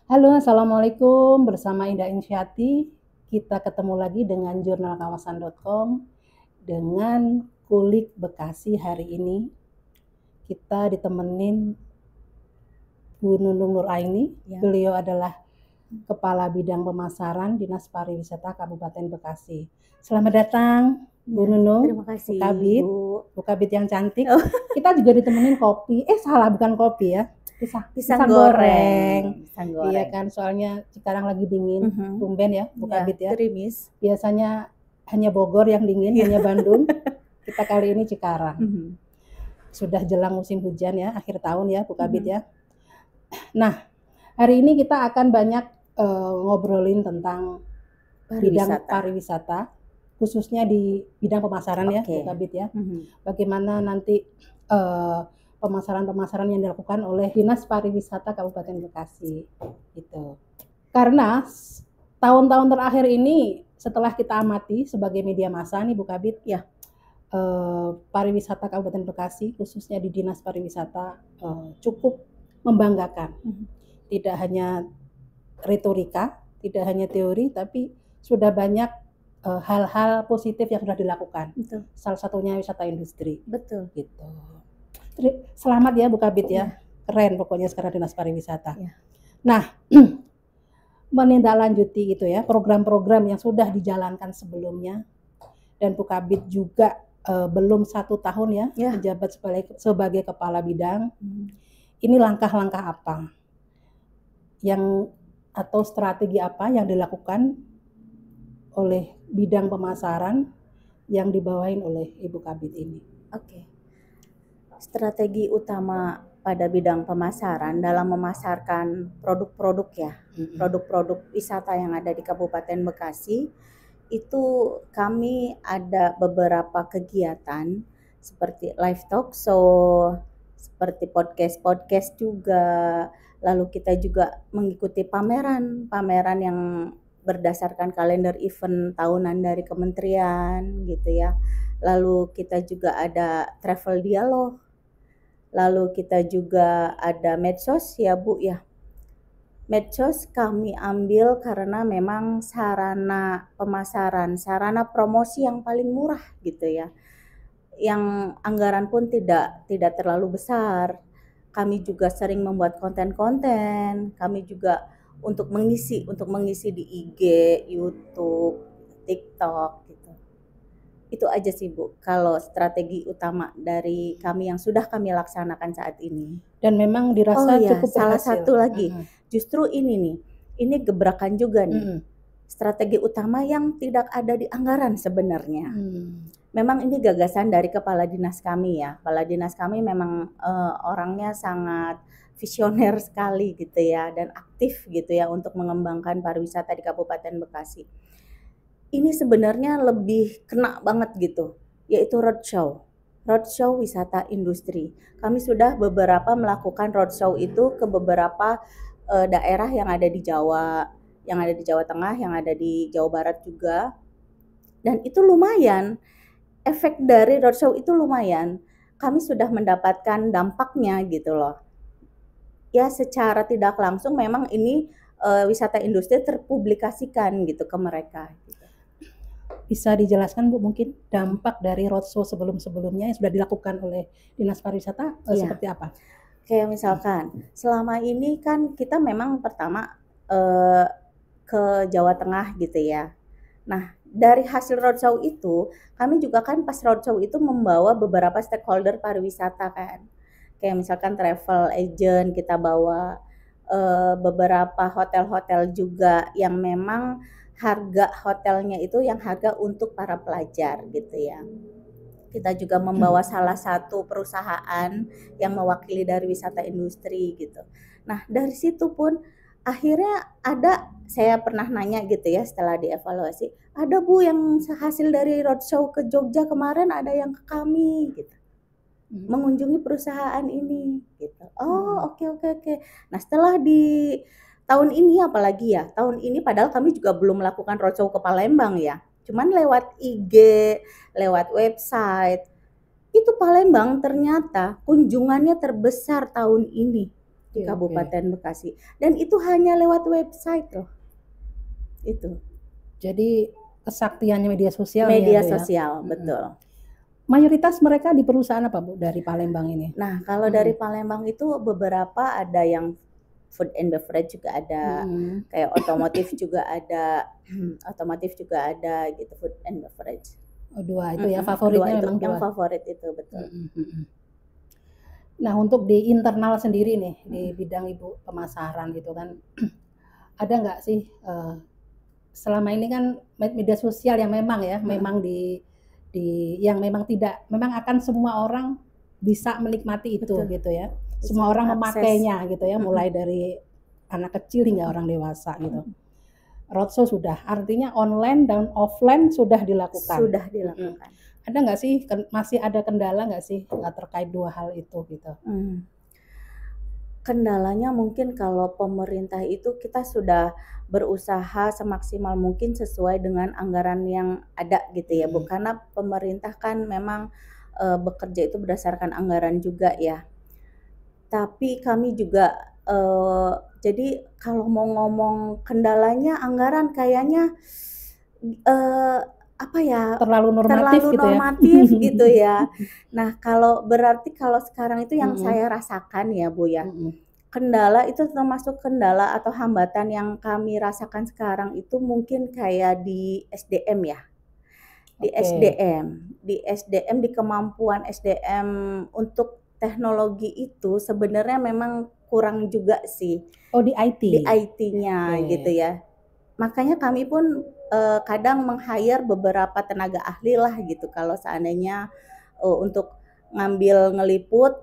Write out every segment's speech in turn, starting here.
Halo, assalamualaikum. Bersama Indah Insyati, kita ketemu lagi dengan jurnalkawasan.com dengan Kulik Bekasi hari ini. Kita ditemenin Bu Nunung Nuraini. Ya. Beliau adalah Kepala Bidang Pemasaran Dinas Pariwisata Kabupaten Bekasi. Selamat datang, Bu Nunung. Terima kasih, Bu Kabid. Bu. Bu Kabid yang cantik. Oh. Kita juga ditemenin kopi. Salah, bukan kopi ya. Pisang goreng. Pisang Iya goreng. kan, soalnya sekarang lagi dingin. Tumben ya, Bu Kabid ya. Gerimis. Biasanya hanya Bogor yang dingin, hanya Bandung. Kita kali ini Cikarang. Sudah jelang musim hujan ya, akhir tahun ya, Bu Kabid ya. Nah, hari ini kita akan banyak ngobrolin tentang bidang pariwisata, khususnya di bidang pemasaran ya, Bu Kabid ya. Bagaimana nanti pemasaran-pemasaran yang dilakukan oleh Dinas Pariwisata Kabupaten Bekasi gitu. Karena tahun-tahun terakhir ini setelah kita amati sebagai media massa nih Bu Kabid ya, pariwisata Kabupaten Bekasi khususnya di Dinas Pariwisata cukup membanggakan. Tidak hanya retorika, tidak hanya teori, tapi sudah banyak hal-hal positif yang sudah dilakukan. Betul. Salah satunya wisata industri. Betul. Gitu. Selamat ya Bu Kabid ya. Keren pokoknya sekarang Dinas Pariwisata. Ya. Nah, menindaklanjuti itu ya, program-program yang sudah dijalankan sebelumnya, dan Bu Kabid juga belum 1 tahun ya menjabat sebagai kepala bidang. Ini langkah-langkah apa yang atau strategi apa yang dilakukan oleh bidang pemasaran yang dibawain oleh Ibu Kabid ini? Oke. Strategi utama pada bidang pemasaran dalam memasarkan produk-produk ya, produk-produk wisata yang ada di Kabupaten Bekasi, itu kami ada beberapa kegiatan seperti live talk show, seperti podcast juga, lalu kita juga mengikuti pameran yang berdasarkan kalender event tahunan dari kementerian gitu ya. Lalu kita juga ada travel dialog. Lalu kita juga ada medsos ya Bu ya. Medsos kami ambil karena memang sarana pemasaran, sarana promosi yang paling murah gitu ya. Yang anggaran pun tidak terlalu besar. Kami juga sering membuat konten-konten, kami juga untuk mengisi di IG, YouTube, TikTok gitu. Itu aja sih Bu, kalau strategi utama dari kami yang sudah kami laksanakan saat ini. Dan memang dirasa cukup berhasil. Salah satu lagi, justru ini gebrakan juga nih. Strategi utama yang tidak ada di anggaran sebenarnya. Memang ini gagasan dari kepala dinas kami ya. Kepala dinas kami memang orangnya sangat visioner sekali gitu ya, dan aktif gitu ya untuk mengembangkan pariwisata di Kabupaten Bekasi. Ini sebenarnya lebih kena banget gitu, yaitu roadshow wisata industri. Kami sudah beberapa melakukan roadshow itu ke beberapa daerah yang ada di Jawa, yang ada di Jawa Tengah, yang ada di Jawa Barat juga. Dan itu lumayan, efek dari roadshow itu lumayan. Kami sudah mendapatkan dampaknya gitu loh. Ya secara tidak langsung memang ini wisata industri terpublikasikan gitu ke mereka. Gitu. Bisa dijelaskan Bu mungkin dampak dari roadshow sebelum-sebelumnya yang sudah dilakukan oleh Dinas Pariwisata seperti apa? Kayak misalkan selama ini kan kita memang pertama ke Jawa Tengah gitu ya. Nah dari hasil roadshow itu kami juga kan pas roadshow itu membawa beberapa stakeholder pariwisata kan. Kayak misalkan travel agent kita bawa, beberapa hotel-hotel juga yang memang harga hotelnya itu yang harga untuk para pelajar gitu ya. Kita juga membawa salah satu perusahaan yang mewakili dari wisata industri gitu. Nah dari situ pun akhirnya ada, saya pernah nanya gitu ya setelah dievaluasi, ada Bu yang hasil dari roadshow ke Jogja kemarin ada yang ke kami gitu. Mengunjungi perusahaan ini gitu. Oke. Nah setelah di tahun ini apalagi ya, tahun ini padahal kami juga belum melakukan roadshow ke Palembang ya, cuman lewat IG, lewat website, itu Palembang ternyata kunjungannya terbesar tahun ini di Oke, Kabupaten Bekasi. Dan itu hanya lewat website loh. Itu. Jadi kesaktiannya media sosial nih ya, Media Bu, ya. sosial, betul. Mayoritas mereka di perusahaan apa, Bu, dari Palembang ini? Nah, kalau dari Palembang itu beberapa ada yang food and beverage juga ada, kayak otomotif juga ada, otomotif juga ada gitu, food and beverage. Oh, dua itu ya, favoritnya Dua itu, memang yang dua. favorit itu betul. Nah, untuk di internal sendiri nih, di bidang Ibu pemasaran gitu kan, ada nggak sih selama ini kan media sosial yang memang ya, memang di yang memang tidak, memang akan semua orang bisa menikmati itu Betul. gitu ya. Bisa Semua orang akses. memakainya gitu ya, mulai dari anak kecil hingga orang dewasa gitu. Roadshow sudah, artinya online dan offline sudah dilakukan. Sudah dilakukan. Ada nggak sih, masih ada kendala nggak sih terkait dua hal itu gitu? Kendalanya mungkin kalau pemerintah itu kita sudah berusaha semaksimal mungkin sesuai dengan anggaran yang ada gitu ya, Bu. Karena pemerintah kan memang bekerja itu berdasarkan anggaran juga ya. Tapi kami juga jadi kalau mau ngomong kendalanya anggaran kayaknya apa ya, terlalu normatif gitu ya. Nah, berarti kalau sekarang itu yang saya rasakan ya, Bu ya. Kendala itu termasuk kendala atau hambatan yang kami rasakan sekarang itu mungkin kayak di SDM ya. Di SDM, di kemampuan SDM untuk teknologi itu sebenarnya memang kurang juga sih. Oh, di IT. Di IT-nya gitu ya. Makanya kami pun kadang meng-hire beberapa tenaga ahli lah gitu kalau seandainya untuk ngeliput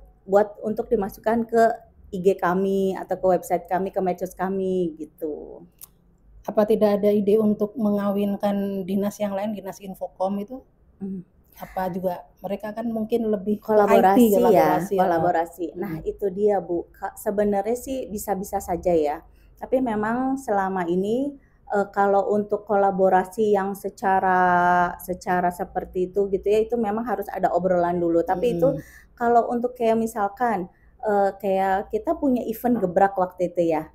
untuk dimasukkan ke IG kami atau ke website kami, ke medsos kami gitu. Apa tidak ada ide untuk mengawinkan dinas yang lain, dinas Infokom itu? Apa juga mereka kan mungkin lebih kolaborasi IT, ya, kolaborasi. Nah, itu dia, Bu. Sebenarnya sih bisa-bisa saja ya. Tapi memang selama ini kalau untuk kolaborasi yang secara seperti itu gitu ya, itu memang harus ada obrolan dulu. Tapi itu kalau untuk kayak misalkan kayak kita punya event gebrak waktu itu ya,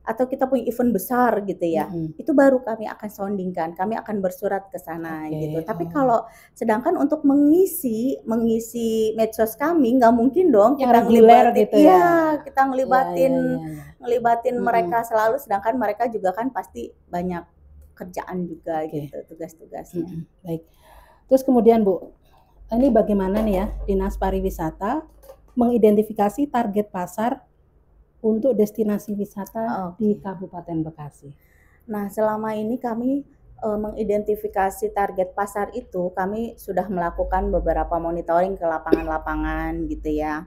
atau kita punya event besar gitu ya, itu baru kami akan soundingkan, kami akan bersurat ke sana gitu. Tapi kalau sedangkan untuk mengisi medsos kami nggak mungkin dong yang kita reguler ngelibatin, gitu ya. Kita ngelibatin mereka selalu, sedangkan mereka juga kan pasti banyak kerjaan juga gitu, tugas-tugasnya. Baik. Terus kemudian Bu, ini bagaimana nih ya Dinas Pariwisata mengidentifikasi target pasar untuk destinasi wisata di Kabupaten Bekasi? Nah, selama ini kami mengidentifikasi target pasar itu, kami sudah melakukan beberapa monitoring ke lapangan-lapangan gitu ya.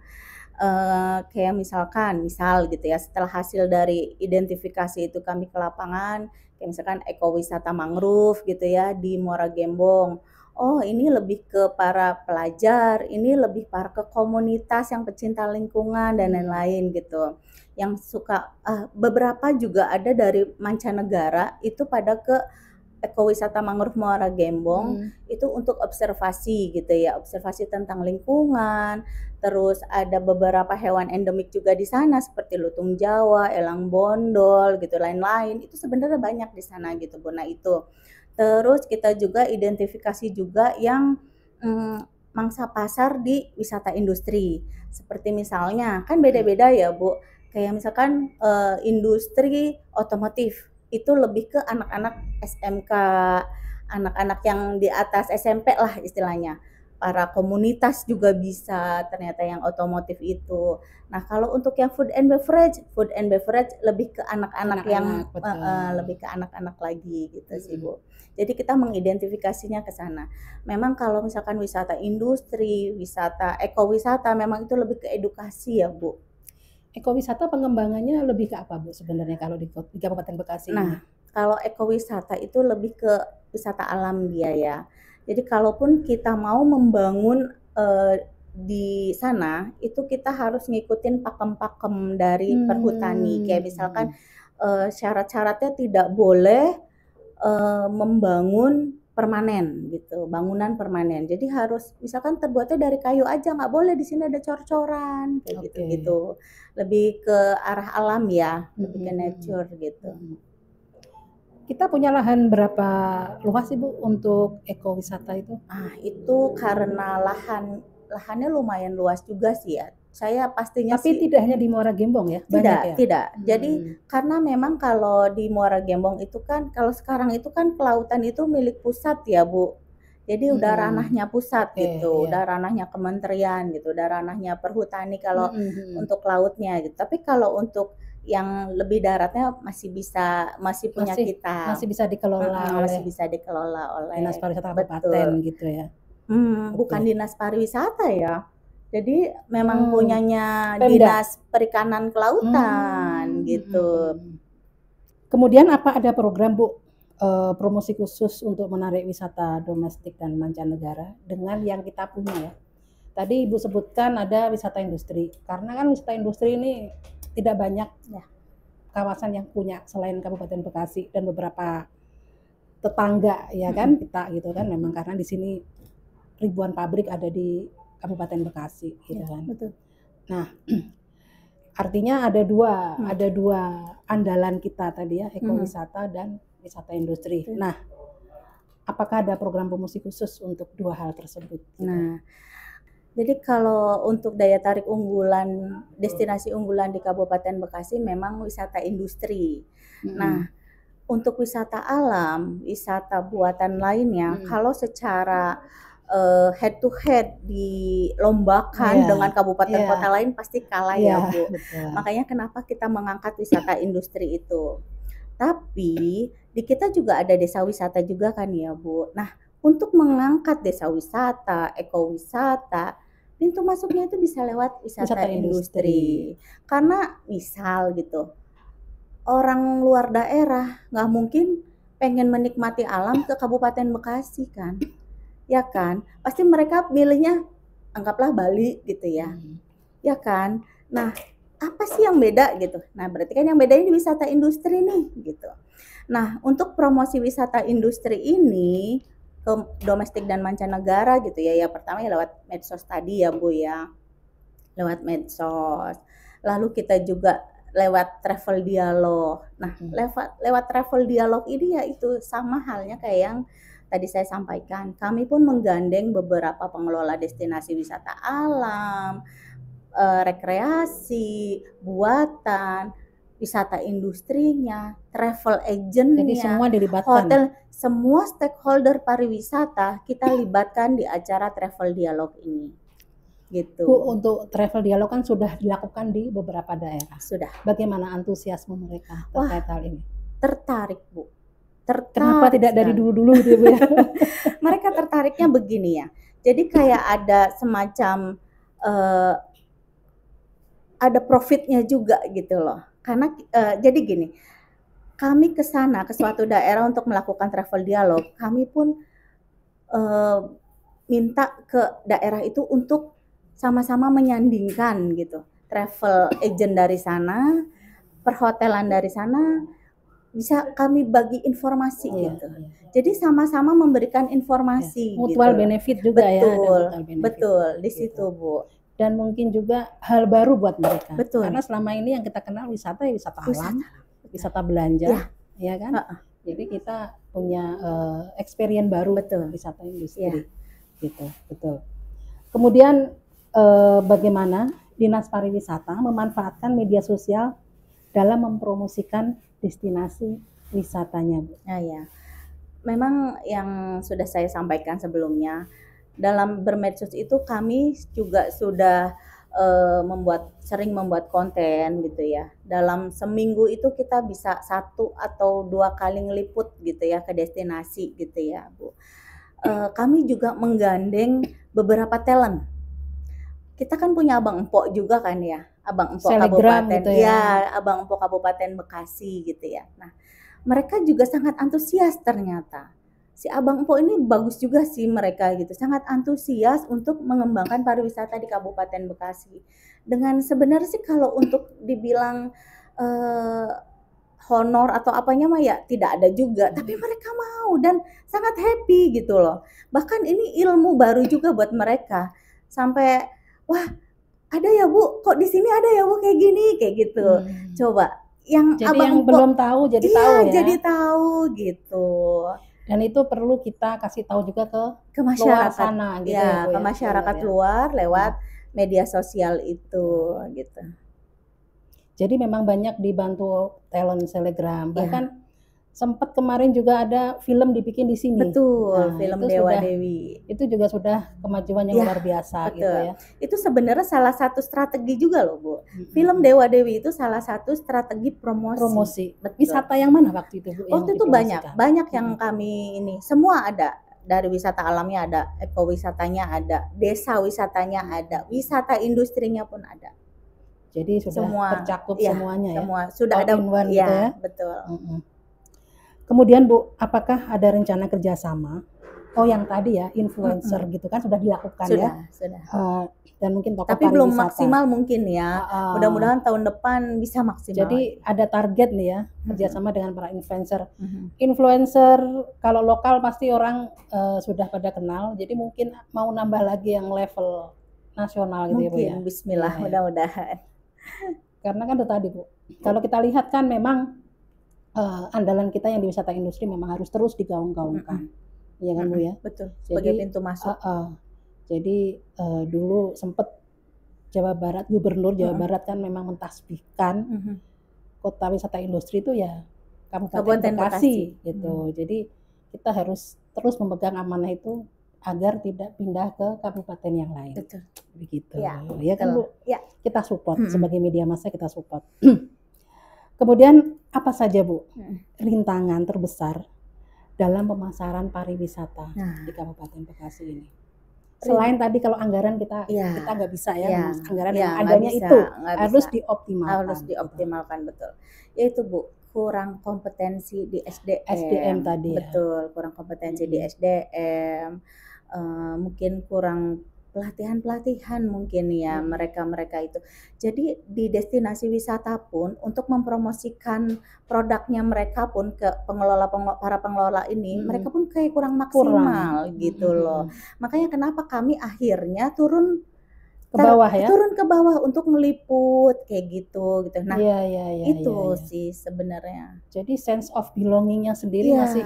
Kayak misal gitu ya, setelah hasil dari identifikasi itu kami ke lapangan, kayak misalkan ekowisata mangrove gitu ya di Muara Gembong. Oh, ini lebih ke para pelajar, ini lebih para ke komunitas yang pecinta lingkungan dan lain-lain gitu. Yang suka beberapa juga ada dari mancanegara itu pada ke ekowisata mangrove Muara Gembong itu untuk observasi gitu ya, observasi tentang lingkungan. Terus ada beberapa hewan endemik juga di sana seperti lutung Jawa, elang bondol gitu, lain-lain. Itu sebenarnya banyak di sana gitu, Bu. Nah, itu. Terus kita juga identifikasi juga yang mangsa pasar di wisata industri. Seperti misalnya kan beda-beda ya, Bu. Kayak misalkan industri otomotif itu lebih ke anak-anak SMK, anak-anak yang di atas SMP lah istilahnya. Para komunitas juga bisa ternyata yang otomotif itu. Nah, kalau untuk yang food and beverage lebih ke anak-anak yang lebih ke anak-anak lagi gitu sih, Bu. Jadi kita mengidentifikasinya ke sana. Memang kalau misalkan wisata industri, wisata ekowisata memang itu lebih ke edukasi ya, Bu. Ekowisata pengembangannya lebih ke apa, Bu, sebenarnya kalau di Kabupaten Bekasi? Nah, kalau ekowisata itu lebih ke wisata alam dia ya. Jadi kalaupun kita mau membangun di sana, itu kita harus ngikutin pakem-pakem dari perhutani. Kayak misalkan syarat-syaratnya tidak boleh membangun permanen gitu, bangunan permanen. Jadi harus misalkan terbuatnya dari kayu aja, nggak boleh di sini ada cor-coran kayak Oke. gitu-gitu. Lebih ke arah alam ya, lebih ke nature gitu. Kita punya lahan berapa luas sih Bu untuk ekowisata itu? Itu karena lahannya lumayan luas juga sih ya. Saya pastinya Tapi sih tidak hanya di Muara Gembong ya, banyak ya? tidak. Jadi karena memang kalau di Muara Gembong itu kan, kalau sekarang itu kan kelautan itu milik pusat ya Bu. Jadi udah ranahnya pusat Oke, gitu, iya. udah ranahnya kementerian gitu, udah ranahnya perhutani kalau untuk lautnya gitu. Tapi kalau untuk yang lebih daratnya masih punya kita. Masih bisa dikelola oleh Masih bisa dikelola Dinas oleh Pariwisata Kabupaten betul. gitu ya? Bukan Oke. dinas pariwisata ya. Jadi memang punyanya Pemda? dinas perikanan kelautan gitu. Kemudian apa ada program Bu promosi khusus untuk menarik wisata domestik dan mancanegara dengan yang kita punya ya? Tadi Ibu sebutkan ada wisata industri, karena kan wisata industri ini tidak banyak Ya. kawasan yang punya selain Kabupaten Bekasi dan beberapa tetangga ya kan kita gitu kan, memang karena di sini ribuan pabrik ada di Kabupaten Bekasi gitu kan. Betul. Nah, artinya ada dua andalan kita tadi ya, ekowisata dan wisata industri. Nah, apakah ada program promosi khusus untuk dua hal tersebut? Nah, jadi kalau untuk daya tarik unggulan, destinasi unggulan di Kabupaten Bekasi memang wisata industri. Nah, untuk wisata alam, wisata buatan lainnya, kalau secara head to head dilombakan dengan kabupaten kota lain pasti kalah ya Bu. Makanya kenapa kita mengangkat wisata industri itu. Tapi di kita juga ada desa wisata juga kan ya Bu. Nah, untuk mengangkat desa wisata, ekowisata, pintu masuknya itu bisa lewat wisata industri. Karena misal gitu, orang luar daerah nggak mungkin pengen menikmati alam ke Kabupaten Bekasi kan, ya kan? Pasti mereka milihnya anggaplah Bali gitu ya, ya kan? Nah, apa sih yang beda gitu? Nah, berarti kan yang beda ini wisata industri nih gitu. Nah, untuk promosi wisata industri ini ke domestik dan mancanegara gitu ya, yang pertama ya lewat medsos tadi ya Bu ya, lewat medsos. Lalu kita juga lewat travel dialog. Nah, lewat travel dialog ini ya itu sama halnya kayak yang tadi saya sampaikan. Kami pun menggandeng beberapa pengelola destinasi wisata alam, rekreasi, buatan, wisata industrinya, travel agentnya, jadi semua dilibatkan. Hotel, semua stakeholder pariwisata kita libatkan di acara travel dialog ini. Gitu. Bu, untuk travel dialog kan sudah dilakukan di beberapa daerah. Sudah. Bagaimana antusiasme mereka terkait hal ini? Tertarik Bu. Tertarik. Kenapa tidak dari dulu-dulu gitu Bu ya? Mereka tertariknya begini ya. Jadi kayak ada semacam ada profitnya juga gitu loh. Karena jadi gini, kami ke sana ke suatu daerah untuk melakukan travel dialog, kami pun minta ke daerah itu untuk sama-sama menyandingkan gitu. Travel agent dari sana, perhotelan dari sana, bisa kami bagi informasi gitu. Jadi sama-sama memberikan informasi mutual gitu. benefit juga betul, ya. Betul, di situ Bu. Dan mungkin juga hal baru buat mereka. Betul. Karena selama ini yang kita kenal wisata ya wisata alam, wisata belanja, ya kan? Jadi kita punya experience baru wisata industri. Gitu, betul. Kemudian bagaimana Dinas Pariwisata memanfaatkan media sosial dalam mempromosikan destinasi wisatanya, Bu? Ya. Memang yang sudah saya sampaikan sebelumnya, dalam bermedsos itu kami juga sudah sering membuat konten gitu ya. Dalam seminggu itu kita bisa 1 atau 2 kali ngeliput gitu ya ke destinasi gitu ya Bu. Kami juga menggandeng beberapa talent. Kita kan punya Abang Empok juga kan ya, Abang Empok Kabupaten gitu ya, Abang Empok Kabupaten Bekasi gitu ya. Nah, mereka juga sangat antusias ternyata. Si Abang Empok ini bagus juga sih mereka gitu, sangat antusias untuk mengembangkan pariwisata di Kabupaten Bekasi. Dengan sebenarnya sih kalau untuk dibilang honor atau apanya mah ya tidak ada juga, tapi mereka mau dan sangat happy gitu loh. Bahkan ini ilmu baru juga buat mereka. Sampai wah, ada ya Bu, kok di sini ada ya Bu kayak gini, kayak gitu. Coba yang Jadi Abang yang belum tahu jadi tahu ya. jadi tahu gitu. Dan itu perlu kita kasih tahu juga ke masyarakat luar sana gitu ya, Bu ke ya. masyarakat Benar, ya. luar lewat media sosial itu gitu. Jadi memang banyak dibantu talent Selegram. Bahkan sempat kemarin juga ada film dibikin di sini. Betul, film itu Dewa sudah, Dewi. Itu juga sudah kemajuan yang luar biasa betul. gitu ya. Itu sebenarnya salah satu strategi juga loh Bu. Film Dewa Dewi itu salah satu strategi promosi. Betul. Wisata yang mana waktu itu Bu? Waktu itu banyak yang kami ini. Semua ada. Dari wisata alamnya ada, ekowisatanya ada, desa wisatanya ada, wisata industrinya pun ada. Jadi sudah tercakup semuanya ya. Semua sudah ada gitu ya. Betul. Kemudian Bu, apakah ada rencana kerjasama? Oh yang tadi ya influencer gitu kan sudah dilakukan ya? Sudah. Dan mungkin tokoh tapi pariwisata. Belum maksimal mungkin ya. Mudah-mudahan tahun depan bisa maksimal. Jadi ada target nih ya kerjasama dengan para influencer. Influencer kalau lokal pasti orang sudah pada kenal. Jadi mungkin mau nambah lagi yang level nasional gitu mungkin, ya Bu ya. Bismillah mudah-mudahan. Karena kan itu tadi Bu. Kalau kita lihat kan memang andalan kita yang di wisata industri memang harus terus digaung-gaungkan, ya kan Bu ya? Betul. Sebagai pintu masuk. Jadi dulu sempat Gubernur Jawa Barat kan memang mentasbihkan kota wisata industri itu ya Kabupaten Bekasi gitu. Jadi kita harus terus memegang amanah itu agar tidak pindah ke kabupaten yang lain. Betul. Begitu. Ya kan Bu? Ya. Kita support sebagai media massa, kita support. Kemudian apa saja Bu rintangan terbesar dalam pemasaran pariwisata di Kabupaten Bekasi ini? Selain tadi kalau anggaran kita nggak bisa ya, anggaran yang adanya itu harus dioptimalkan. Harus dioptimalkan betul. Yaitu Bu, kurang kompetensi di SDM tadi. Betul, kurang kompetensi di SDM. Mungkin kurang pelatihan mungkin ya mereka itu. Jadi di destinasi wisata pun untuk mempromosikan produknya mereka pun ke para pengelola ini mereka pun kayak kurang maksimal gitu loh. Makanya kenapa kami akhirnya turun ke bawah ya? Turun ke bawah untuk meliput kayak gitu. Nah, itu sih sebenarnya. Jadi sense of belongingnya sendiri masih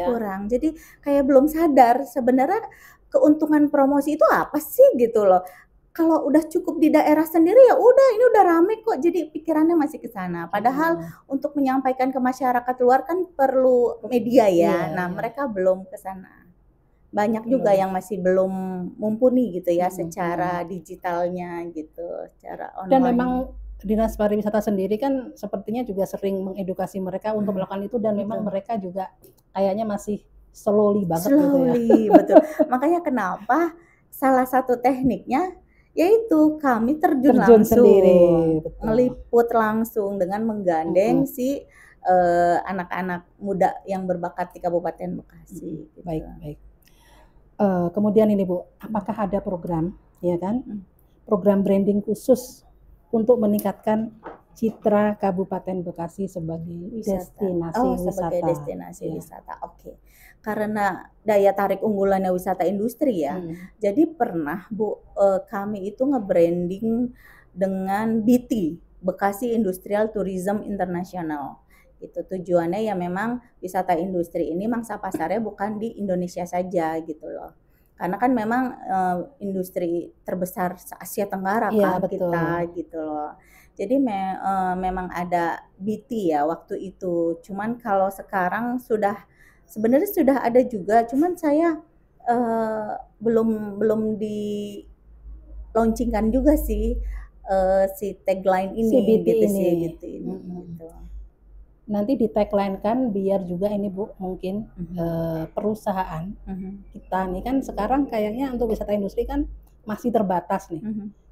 kurang. Jadi kayak belum sadar sebenarnya keuntungan promosi itu apa sih gitu loh. Kalau udah cukup di daerah sendiri ya udah, ini udah rame kok. Jadi pikirannya masih ke sana. Padahal untuk menyampaikan ke masyarakat luar kan perlu media ya. Mereka belum ke sana. Banyak juga yang masih belum mumpuni gitu ya secara digitalnya gitu, secara online. Dan memang Dinas Pariwisata sendiri kan sepertinya juga sering mengedukasi mereka untuk melakukan itu dan memang mereka juga kayaknya masih slowly banget gitu ya. Betul. Makanya kenapa salah satu tekniknya yaitu kami terjun langsung sendiri, meliput langsung dengan menggandeng si anak-anak muda yang berbakat di Kabupaten Bekasi. Gitu. Baik. Kemudian ini Bu, apakah ada program, ya kan? Program branding khusus untuk meningkatkan citra Kabupaten Bekasi sebagai destinasi wisata. Oke. Karena daya tarik unggulannya wisata industri ya. Jadi pernah Bu, kami itu nge-branding dengan BT, Bekasi Industrial Tourism International. Itu tujuannya ya memang wisata industri ini mangsa pasarnya bukan di Indonesia saja gitu loh. Karena kan memang industri terbesar Asia Tenggara kan kita gitu loh. Jadi memang ada BT ya waktu itu. Cuman kalau sekarang sebenarnya sudah ada juga. Cuman saya belum di launchingkan juga sih si tagline ini, si BT gitu ini. Gitu. Nanti di tagline kan biar juga ini Bu mungkin perusahaan kita nih kan sekarang kayaknya untuk wisata industri kan masih terbatas nih.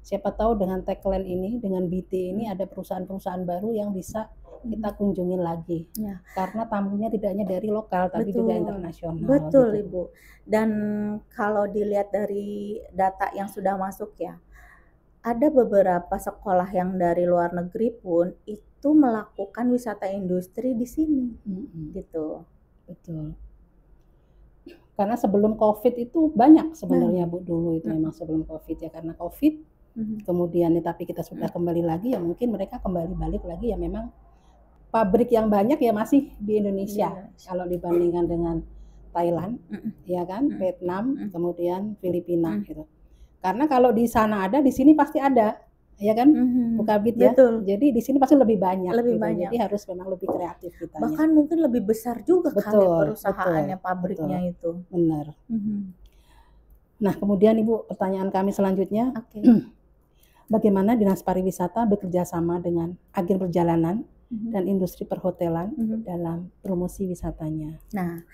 Siapa tahu dengan tagline ini, dengan BT ini ada perusahaan-perusahaan baru yang bisa kita kunjungin lagi. Karena tamunya tidak hanya dari lokal tapi juga internasional. Betul gitu. Ibu. Dan kalau dilihat dari data yang sudah masuk ya, ada beberapa sekolah yang dari luar negeri pun itu itu melakukan wisata industri di sini, gitu. Betul. Karena sebelum COVID itu banyak sebenarnya Bu dulu itu memang sebelum COVID ya, karena COVID kemudian tapi kita sudah kembali lagi ya mungkin mereka kembali balik lagi ya, memang pabrik yang banyak ya masih di Indonesia kalau dibandingkan dengan Thailand ya kan, Vietnam, kemudian Filipina gitu. Karena kalau di sana ada, di sini pasti ada, ya kan, Bu Kabid ya. Betul. Jadi di sini pasti lebih banyak. Lebih gitu. banyak. Jadi harus memang lebih kreatif kita. Bahkan mungkin lebih besar juga kali perusahaannya, pabriknya itu. Benar. Nah kemudian Ibu, pertanyaan kami selanjutnya, bagaimana Dinas Pariwisata bekerja sama dengan agen perjalanan dan industri perhotelan dalam promosi wisatanya? Nah,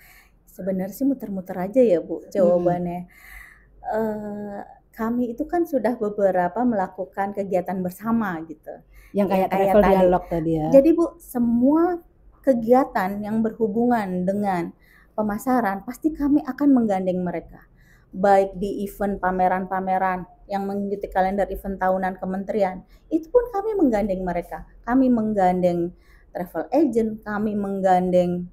sebenarnya sih muter-muter aja ya Bu jawabannya. Kami itu kan sudah beberapa melakukan kegiatan bersama gitu. Yang kayak travel dialog tadi ya. Jadi Bu, semua kegiatan yang berhubungan dengan pemasaran pasti kami akan menggandeng mereka. Baik di event pameran-pameran yang mengikuti kalender event tahunan kementerian, itu pun kami menggandeng mereka. Kami menggandeng travel agent, kami menggandeng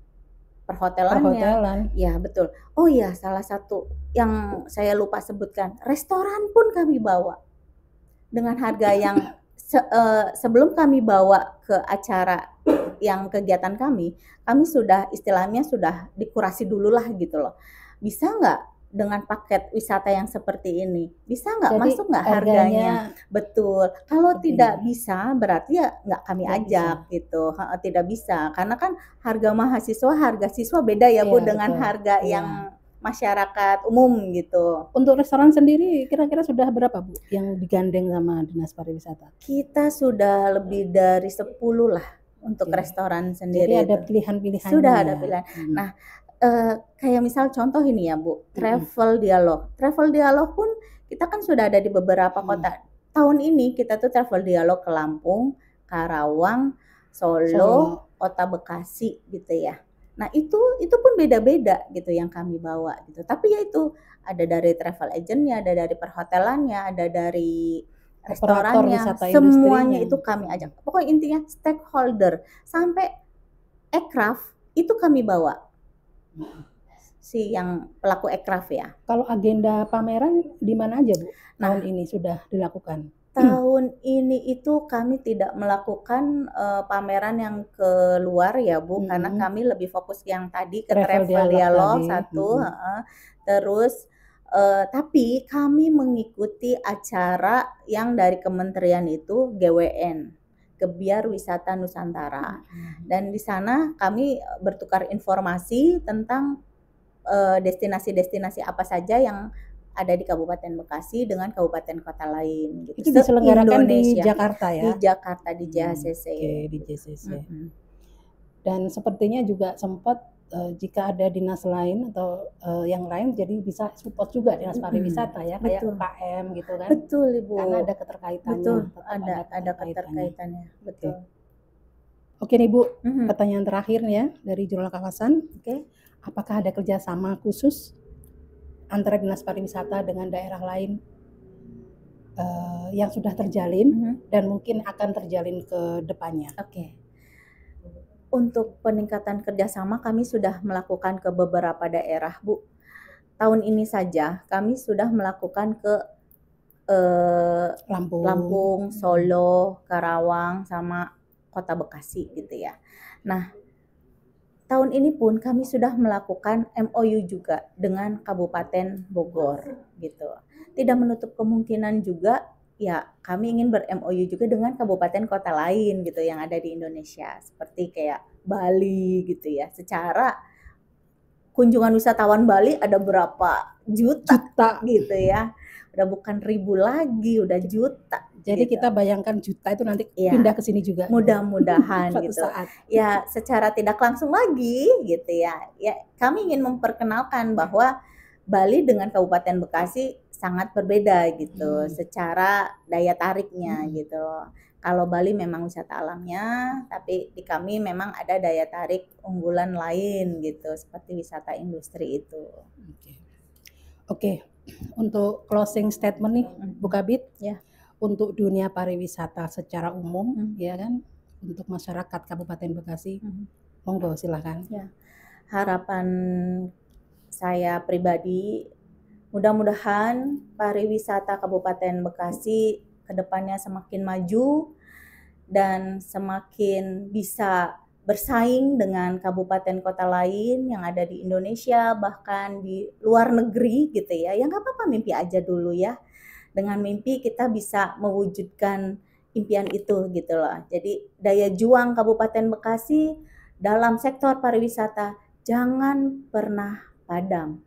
perhotelannya. Ya betul. Oh ya, salah satu yang saya lupa sebutkan, restoran pun kami bawa dengan harga yang sebelum kami bawa ke acara yang kegiatan kami sudah istilahnya sudah dikurasi dulu lah gitu loh. Bisa nggak dengan paket wisata yang seperti ini? Bisa nggak masuk nggak harganya? Betul. Kalau tidak bisa berarti ya nggak kami ajak gitu. Tidak bisa karena kan harga mahasiswa, harga siswa beda ya Bu dengan harga yang masyarakat umum gitu. Untuk restoran sendiri kira-kira sudah berapa Bu yang digandeng sama Dinas Pariwisata? Kita sudah lebih dari 10 lah untuk restoran sendiri. Jadi ada pilihan-pilihannya. Sudah ada pilihan. Nah, kayak misal contoh ini ya Bu, travel dialog. Travel dialog pun kita kan sudah ada di beberapa kota. Tahun ini kita tuh travel dialog ke Lampung, Karawang, Solo, Kota Bekasi gitu ya. Nah itu pun beda-beda gitu yang kami bawa gitu. Tapi ya itu ada dari travel agentnya, ada dari perhotelannya, ada dari restorannya, semuanya itu kami ajak. Pokoknya intinya stakeholder sampai aircraft itu kami bawa. Si yang pelaku aircraft ya. Kalau agenda pameran di mana aja Bu? Tahun ini sudah dilakukan? Tahun ini itu kami tidak melakukan pameran yang keluar ya Bu, karena kami lebih fokus yang tadi ke travel dialog satu, terus tapi kami mengikuti acara yang dari kementerian itu GWN, Gebiar Wisata Nusantara, dan di sana kami bertukar informasi tentang destinasi-destinasi apa saja yang ada di Kabupaten Bekasi dengan kabupaten kota lain gitu. Itu diselenggarakan di Jakarta ya? Di Jakarta, di JHCC. Di JHCC. Dan sepertinya juga sempat jika ada dinas lain atau yang lain jadi bisa support juga Dinas Pariwisata ya, kayak UKM gitu kan? Betul Ibu. Karena ada keterkaitannya. Betul, ada keterkaitannya. Betul. Oke nih Bu, pertanyaan terakhir ya dari Jurnal Kawasan. Apakah ada kerjasama khusus antara Dinas Pariwisata dengan daerah lain yang sudah terjalin dan mungkin akan terjalin ke depannya? Untuk peningkatan kerjasama kami sudah melakukan ke beberapa daerah Bu. Tahun ini saja kami sudah melakukan ke Lampung, Solo, Karawang, sama Kota Bekasi gitu ya. Nah, tahun ini pun kami sudah melakukan MOU juga dengan Kabupaten Bogor gitu. Tidak menutup kemungkinan juga ya kami ingin ber-MOU juga dengan kabupaten kota lain gitu yang ada di Indonesia. Seperti kayak Bali gitu ya. Secara kunjungan wisatawan Bali ada berapa juta gitu ya. Udah bukan ribu lagi, udah juta. Jadi kita bayangkan juta itu nanti pindah ke sini juga. Mudah-mudahan gitu. Ya secara tidak langsung lagi gitu ya. Ya kami ingin memperkenalkan bahwa Bali dengan Kabupaten Bekasi sangat berbeda gitu. Secara daya tariknya gitu. Kalau Bali memang wisata alamnya, tapi di kami memang ada daya tarik unggulan lain gitu. Seperti wisata industri itu. Oke. Untuk closing statement nih Bu Kabid. Ya. Untuk dunia pariwisata secara umum ya kan, untuk masyarakat Kabupaten Bekasi? Monggo silakan. Ya, harapan saya pribadi, mudah-mudahan pariwisata Kabupaten Bekasi kedepannya semakin maju dan semakin bisa bersaing dengan kabupaten kota lain yang ada di Indonesia, bahkan di luar negeri gitu ya. Ya nggak apa-apa, mimpi aja dulu ya. Dengan mimpi kita bisa mewujudkan impian itu gitu loh. Jadi daya juang Kabupaten Bekasi dalam sektor pariwisata jangan pernah padam.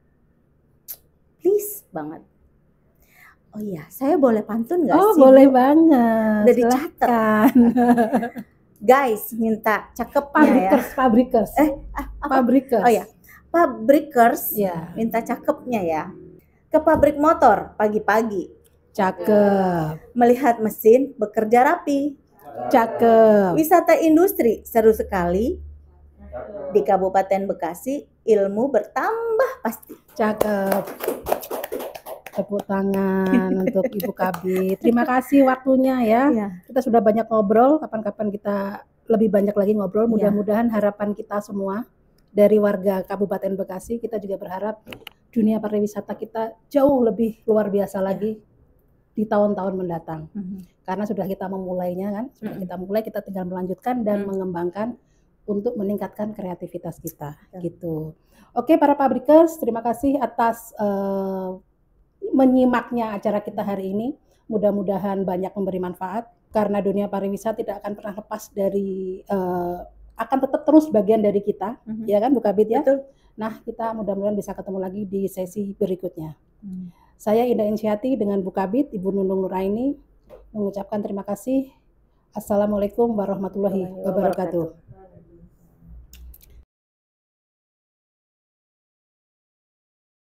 Please banget. Oh iya, saya boleh pantun nggak Oh sih? boleh banget. Udah dicatat. Silakan. Guys, minta cakepnya ya. Pabrikers. Apa? Pabrikers. Oh ya, pabrikers. Ya, Minta cakepnya ya. Ke pabrik motor pagi-pagi. cakep. Melihat mesin bekerja rapi. Cakep. Wisata industri seru sekali. Di Kabupaten Bekasi ilmu bertambah pasti. Cakep. Tepuk tangan untuk Ibu Kabid. Terima kasih waktunya ya. Ya. Kita sudah banyak ngobrol, kapan-kapan kita lebih banyak lagi ngobrol. Iya. Mudah-mudahan harapan kita semua dari warga Kabupaten Bekasi, kita juga berharap dunia pariwisata kita jauh lebih luar biasa lagi di tahun-tahun mendatang. Karena sudah kita memulainya kan, sudah kita mulai, kita tinggal melanjutkan dan mengembangkan untuk meningkatkan kreativitas kita gitu. Oke para pabrikers, terima kasih atas menyimaknya acara kita hari ini. Mudah-mudahan banyak memberi manfaat karena dunia pariwisata tidak akan pernah lepas dari akan tetap terus bagian dari kita, ya kan Bu Kabid ya. Betul. Nah kita mudah-mudahan bisa ketemu lagi di sesi berikutnya. Saya Indah Insyati dengan Bu Kabid, Ibu Nunung Nuraini mengucapkan terima kasih. Assalamualaikum warahmatullahi wabarakatuh.